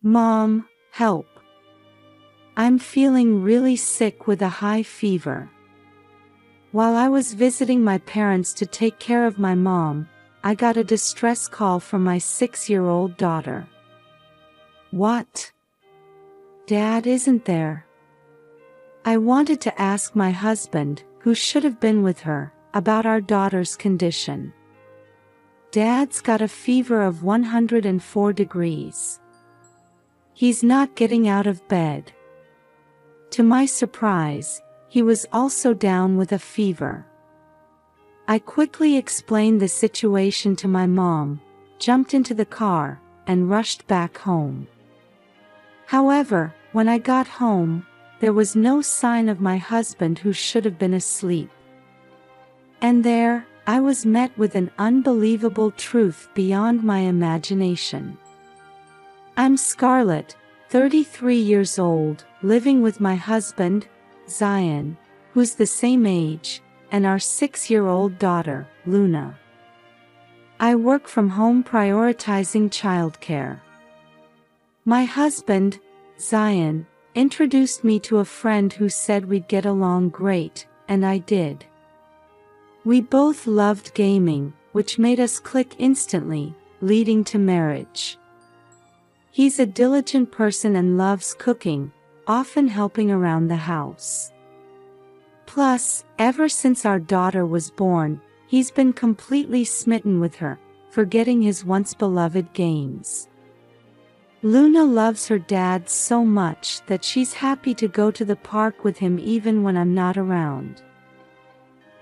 Mom, help. I'm feeling really sick with a high fever. While I was visiting my parents to take care of my mom, I got a distress call from my 6-year-old daughter. What? Dad isn't there. I wanted to ask my husband, who should have been with her, about our daughter's condition. Dad's got a fever of 104 degrees. He's not getting out of bed. To my surprise, he was also down with a fever. I quickly explained the situation to my mom, jumped into the car, and rushed back home. However, when I got home, there was no sign of my husband, who should have been asleep. And there, I was met with an unbelievable truth beyond my imagination. I'm Scarlett, 33 years old, living with my husband, Zion, who's the same age, and our 6-year-old daughter, Luna. I work from home prioritizing childcare. My husband, Zion, introduced me to a friend who said we'd get along great, and I did. We both loved gaming, which made us click instantly, leading to marriage. He's a diligent person and loves cooking, often helping around the house. Plus, ever since our daughter was born, he's been completely smitten with her, forgetting his once beloved games. Luna loves her dad so much that she's happy to go to the park with him even when I'm not around.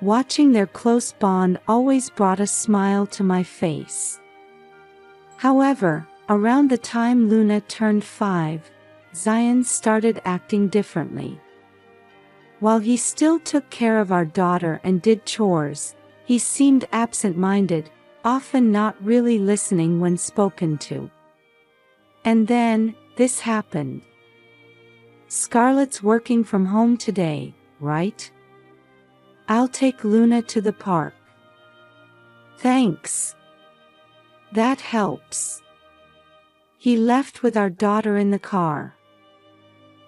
Watching their close bond always brought a smile to my face. However, around the time Luna turned 5, Zion started acting differently. While he still took care of our daughter and did chores, he seemed absent-minded, often not really listening when spoken to. And then, this happened. Scarlett's working from home today, right? I'll take Luna to the park. Thanks. That helps. He left with our daughter in the car.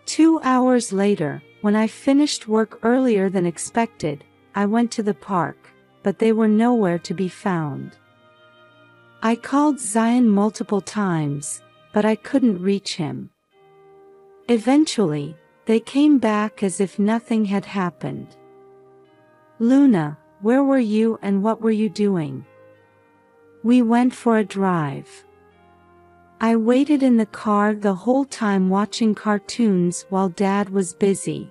2 hours later, when I finished work earlier than expected, I went to the park, but they were nowhere to be found. I called Zion multiple times, but I couldn't reach him. Eventually, they came back as if nothing had happened. Luna, where were you and what were you doing? We went for a drive. I waited in the car the whole time watching cartoons while Dad was busy.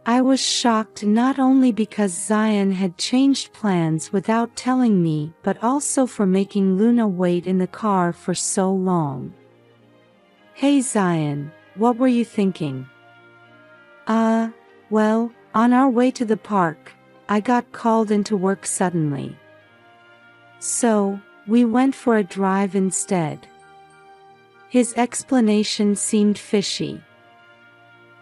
I was shocked not only because Zion had changed plans without telling me but also for making Luna wait in the car for so long. Hey Zion, what were you thinking? Well, on our way to the park, I got called into work suddenly. So, we went for a drive instead. His explanation seemed fishy.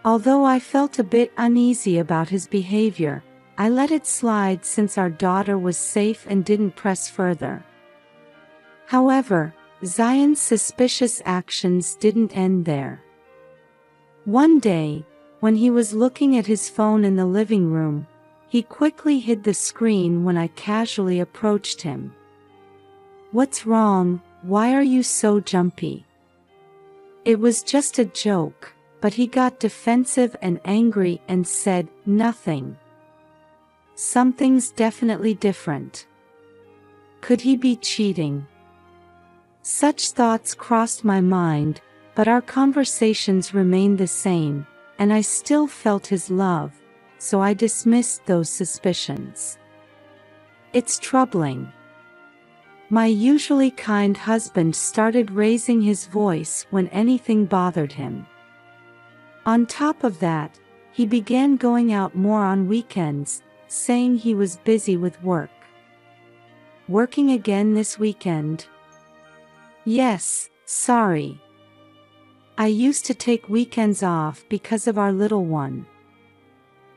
Although I felt a bit uneasy about his behavior, I let it slide since our daughter was safe and didn't press further. However, Zion's suspicious actions didn't end there. One day, when he was looking at his phone in the living room, he quickly hid the screen when I casually approached him. What's wrong? Why are you so jumpy? It was just a joke, but he got defensive and angry and said, nothing. Something's definitely different. Could he be cheating? Such thoughts crossed my mind, but our conversations remained the same, and I still felt his love, so I dismissed those suspicions. It's troubling. My usually kind husband started raising his voice when anything bothered him. On top of that, he began going out more on weekends, saying he was busy with work. Working again this weekend? Yes, sorry. I used to take weekends off because of our little one.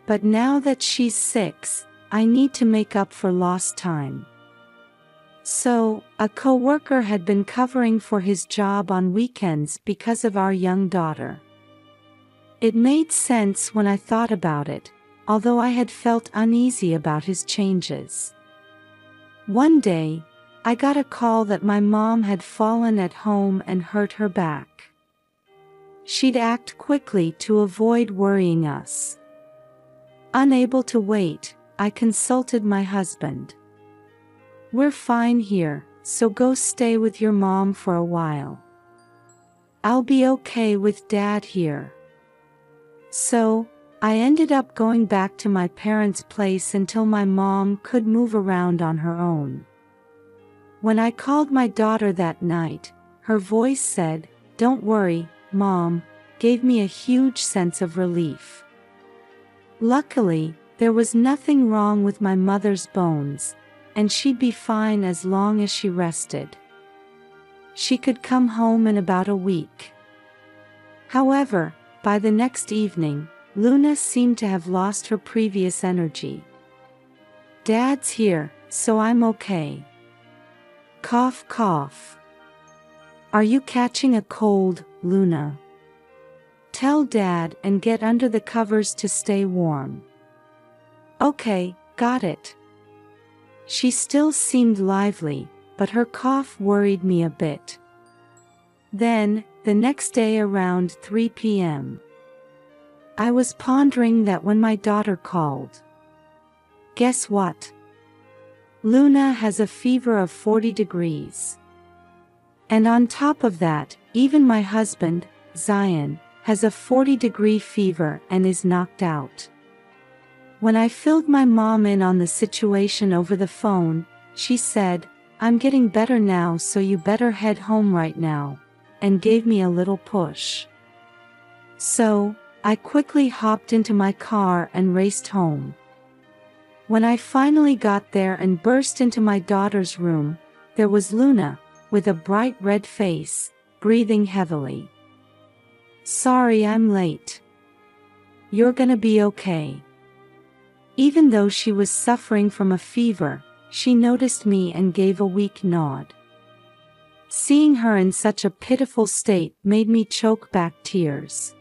But now that she's 6, I need to make up for lost time. So, a coworker had been covering for his job on weekends because of our young daughter. It made sense when I thought about it, although I had felt uneasy about his changes. One day, I got a call that my mom had fallen at home and hurt her back. She'd act quickly to avoid worrying us. Unable to wait, I consulted my husband. "We're fine here, so go stay with your mom for a while. I'll be okay with Dad here." So, I ended up going back to my parents' place until my mom could move around on her own. When I called my daughter that night, her voice said, "Don't worry, Mom," gave me a huge sense of relief. Luckily, there was nothing wrong with my mother's bones, and she'd be fine as long as she rested. She could come home in about a week. However, by the next evening, Luna seemed to have lost her previous energy. "Dad's here, so I'm okay." Cough, cough. "Are you catching a cold, Luna? Tell Dad and get under the covers to stay warm." "Okay, got it." She still seemed lively, but her cough worried me a bit. Then, the next day around 3 p.m., I was pondering that when my daughter called. Guess what? Luna has a fever of 40 degrees. And on top of that, even my husband, Zion, has a 40-degree fever and is knocked out. When I filled my mom in on the situation over the phone, she said, "I'm getting better now, so you better head home right now," and gave me a little push. So, I quickly hopped into my car and raced home. When I finally got there and burst into my daughter's room, there was Luna, with a bright red face, breathing heavily. "Sorry I'm late. You're gonna be okay." Even though she was suffering from a fever, she noticed me and gave a weak nod. Seeing her in such a pitiful state made me choke back tears.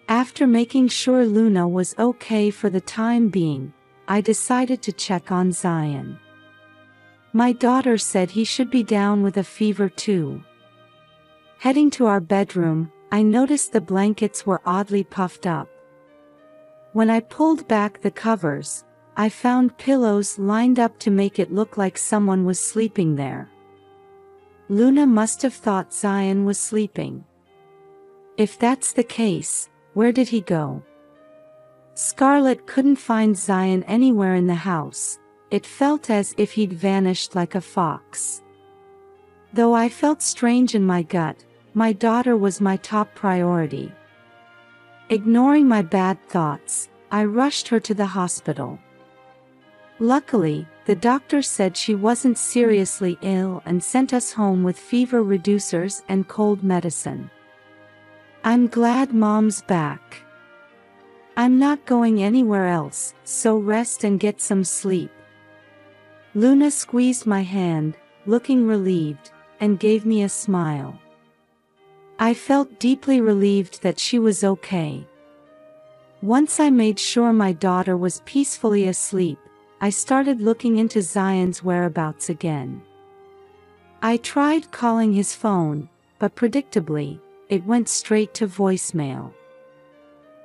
After making sure Luna was okay for the time being, I decided to check on Zion. My daughter said he should be down with a fever too. Heading to our bedroom, I noticed the blankets were oddly puffed up. When I pulled back the covers, I found pillows lined up to make it look like someone was sleeping there. Luna must have thought Zion was sleeping. If that's the case, where did he go? Scarlett couldn't find Zion anywhere in the house. It felt as if he'd vanished like a fox. Though I felt strange in my gut, my daughter was my top priority. Ignoring my bad thoughts, I rushed her to the hospital. Luckily, the doctor said she wasn't seriously ill and sent us home with fever reducers and cold medicine. I'm glad Mom's back. I'm not going anywhere else, so rest and get some sleep. Luna squeezed my hand, looking relieved, and gave me a smile. I felt deeply relieved that she was okay. Once I made sure my daughter was peacefully asleep, I started looking into Zion's whereabouts again. I tried calling his phone, but predictably, it went straight to voicemail.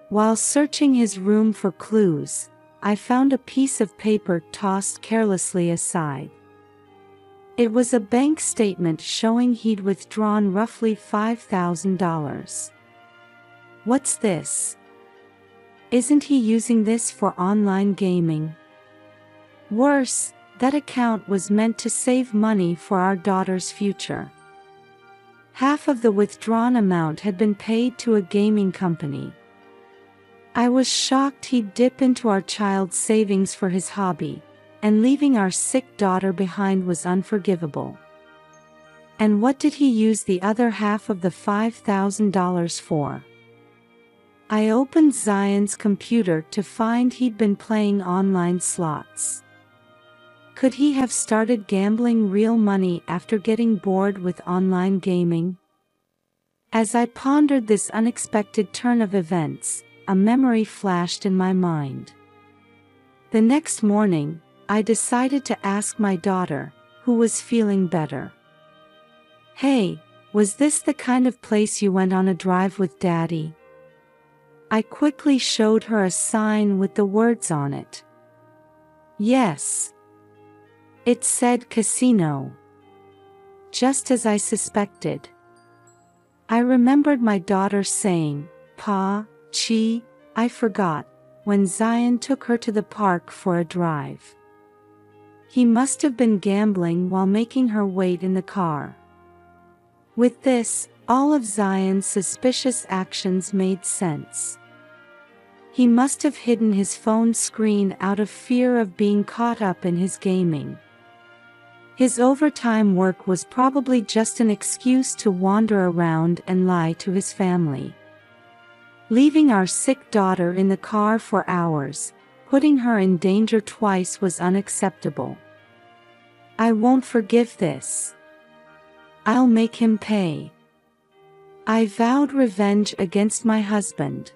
While searching his room for clues, I found a piece of paper tossed carelessly aside. It was a bank statement showing he'd withdrawn roughly $5,000. What's this? Isn't he using this for online gaming? Worse, that account was meant to save money for our daughter's future. Half of the withdrawn amount had been paid to a gaming company. I was shocked he'd dip into our child's savings for his hobby, and leaving our sick daughter behind was unforgivable. And what did he use the other half of the $5,000 for? I opened Zion's computer to find he'd been playing online slots. Could he have started gambling real money after getting bored with online gaming? As I pondered this unexpected turn of events, a memory flashed in my mind. The next morning, I decided to ask my daughter, who was feeling better. "Hey, was this the kind of place you went on a drive with Daddy?" I quickly showed her a sign with the words on it. Yes. It said casino. Just as I suspected. I remembered my daughter saying, "Pa, Chi, I forgot," when Zion took her to the park for a drive. He must have been gambling while making her wait in the car. With this, all of Zion's suspicious actions made sense. He must have hidden his phone screen out of fear of being caught up in his gaming. His overtime work was probably just an excuse to wander around and lie to his family. Leaving our sick daughter in the car for hours, putting her in danger twice, was unacceptable. I won't forgive this. I'll make him pay. I vowed revenge against my husband.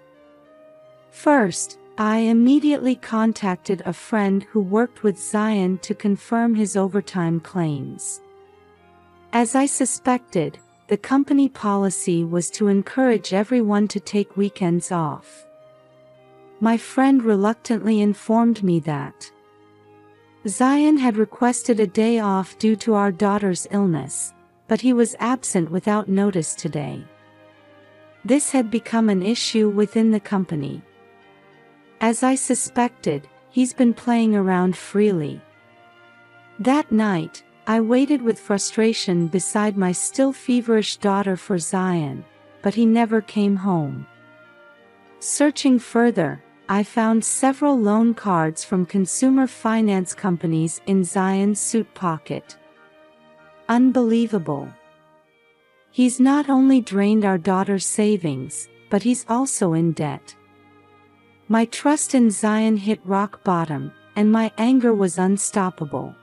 First, I immediately contacted a friend who worked with Zion to confirm his overtime claims. As I suspected, the company policy was to encourage everyone to take weekends off. My friend reluctantly informed me that Zion had requested a day off due to our daughter's illness, but he was absent without notice today. This had become an issue within the company. As I suspected, he's been playing around freely. That night, I waited with frustration beside my still feverish daughter for Zion, but he never came home. Searching further, I found several loan cards from consumer finance companies in Zion's suit pocket. Unbelievable. He's not only drained our daughter's savings, but he's also in debt. My trust in Zion hit rock bottom, and my anger was unstoppable.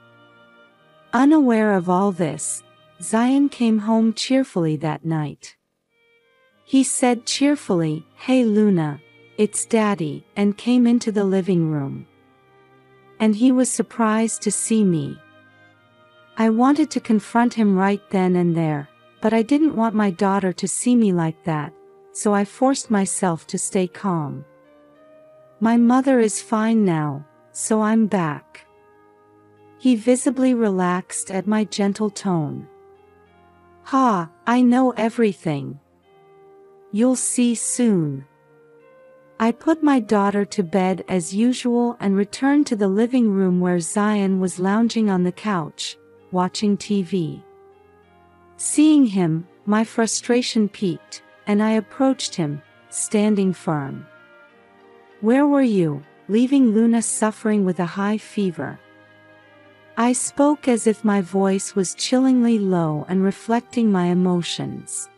Unaware of all this, Zion came home cheerfully that night. He said cheerfully, "Hey Luna, it's Daddy," and came into the living room. And he was surprised to see me. I wanted to confront him right then and there, but I didn't want my daughter to see me like that, so I forced myself to stay calm. "My mother is fine now, so I'm back." He visibly relaxed at my gentle tone. "Ha, I know everything. You'll see soon." I put my daughter to bed as usual and returned to the living room where Zion was lounging on the couch, watching TV. Seeing him, my frustration peaked, and I approached him, standing firm. "Where were you, leaving Luna suffering with a high fever?" I spoke as if my voice was chillingly low and reflecting my emotions.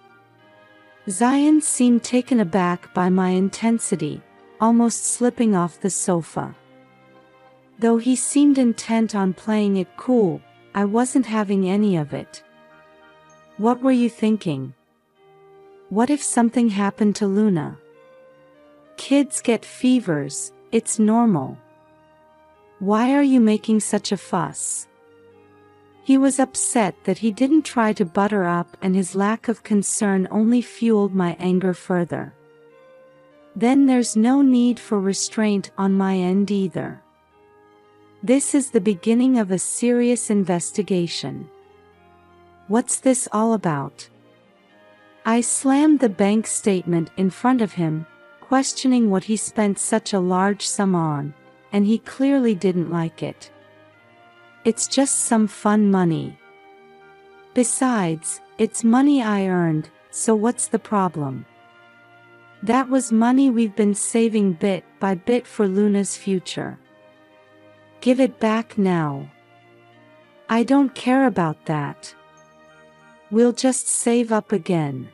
Zion seemed taken aback by my intensity, almost slipping off the sofa. Though he seemed intent on playing it cool, I wasn't having any of it. "What were you thinking? What if something happened to Luna? Kids get fevers, it's normal. Why are you making such a fuss?" He was upset that he didn't try to butter up, and his lack of concern only fueled my anger further. Then there's no need for restraint on my end either. This is the beginning of a serious investigation. What's this all about? I slammed the bank statement in front of him, questioning what he spent such a large sum on, and he clearly didn't like it. "It's just some fun money. Besides, it's money I earned, so what's the problem? That was money we've been saving bit by bit for Luna's future. Give it back now." "I don't care about that. We'll just save up again."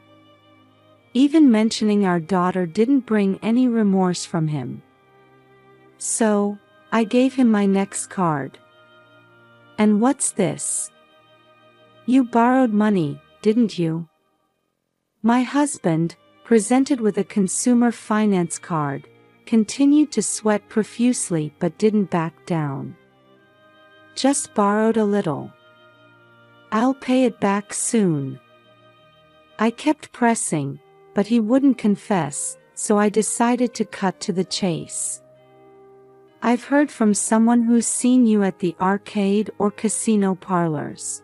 Even mentioning our daughter didn't bring any remorse from him. So, I gave him my next card. And what's this? You borrowed money, didn't you? My husband, presented with a consumer finance card, continued to sweat profusely but didn't back down. Just borrowed a little. I'll pay it back soon. I kept pressing, but he wouldn't confess, so I decided to cut to the chase. I've heard from someone who's seen you at the arcade or casino parlors.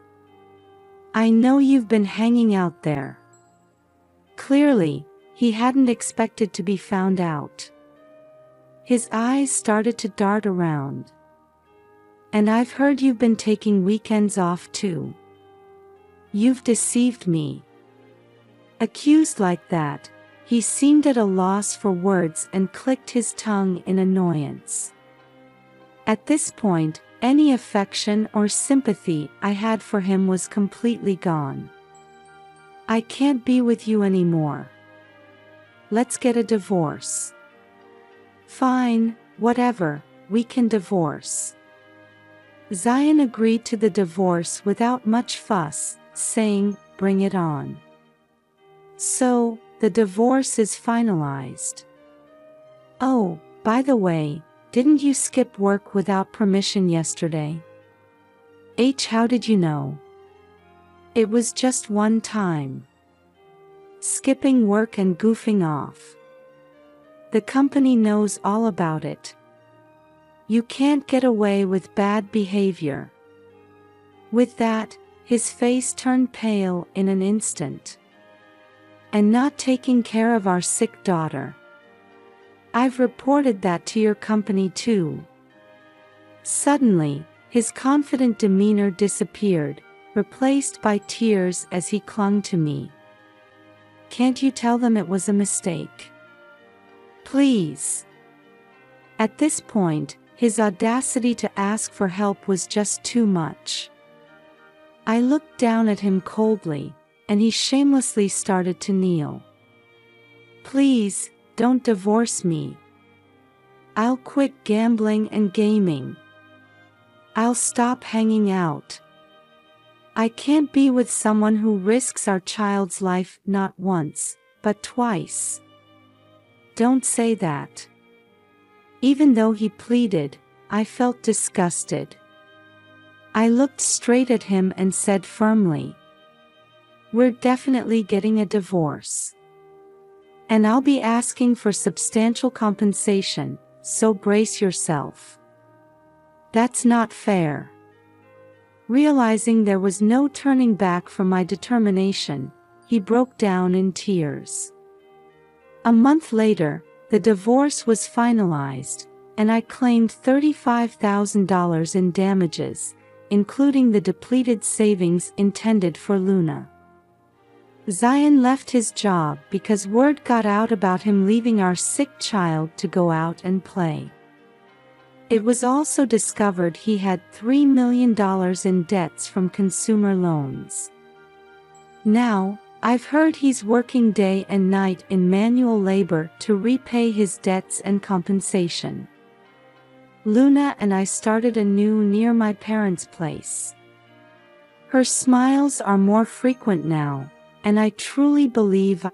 I know you've been hanging out there. Clearly, he hadn't expected to be found out. His eyes started to dart around. And I've heard you've been taking weekends off too. You've deceived me. Accused like that, he seemed at a loss for words and clicked his tongue in annoyance. At this point, any affection or sympathy I had for him was completely gone. I can't be with you anymore. Let's get a divorce. Fine, whatever, we can divorce. Zion agreed to the divorce without much fuss, saying, "Bring it on." So, the divorce is finalized. Oh, by the way, didn't you skip work without permission yesterday? How did you know? It was just one time. Skipping work and goofing off. The company knows all about it. You can't get away with bad behavior. With that, his face turned pale in an instant. And not taking care of our sick daughter. I've reported that to your company too. Suddenly, his confident demeanor disappeared, replaced by tears as he clung to me. Can't you tell them it was a mistake? Please. At this point, his audacity to ask for help was just too much. I looked down at him coldly, and he shamelessly started to kneel. Please, don't divorce me. I'll quit gambling and gaming. I'll stop hanging out. I can't be with someone who risks our child's life not once, but twice. Don't say that. Even though he pleaded, I felt disgusted. I looked straight at him and said firmly, "We're definitely getting a divorce. And I'll be asking for substantial compensation, so brace yourself. That's not fair." Realizing there was no turning back from my determination, he broke down in tears. A month later, the divorce was finalized, and I claimed $35,000 in damages, including the depleted savings intended for Luna. Zion left his job because word got out about him leaving our sick child to go out and play. It was also discovered he had $3 million in debts from consumer loans. Now, I've heard he's working day and night in manual labor to repay his debts and compensation. Luna and I started anew near my parents' place. Her smiles are more frequent now, and I truly believe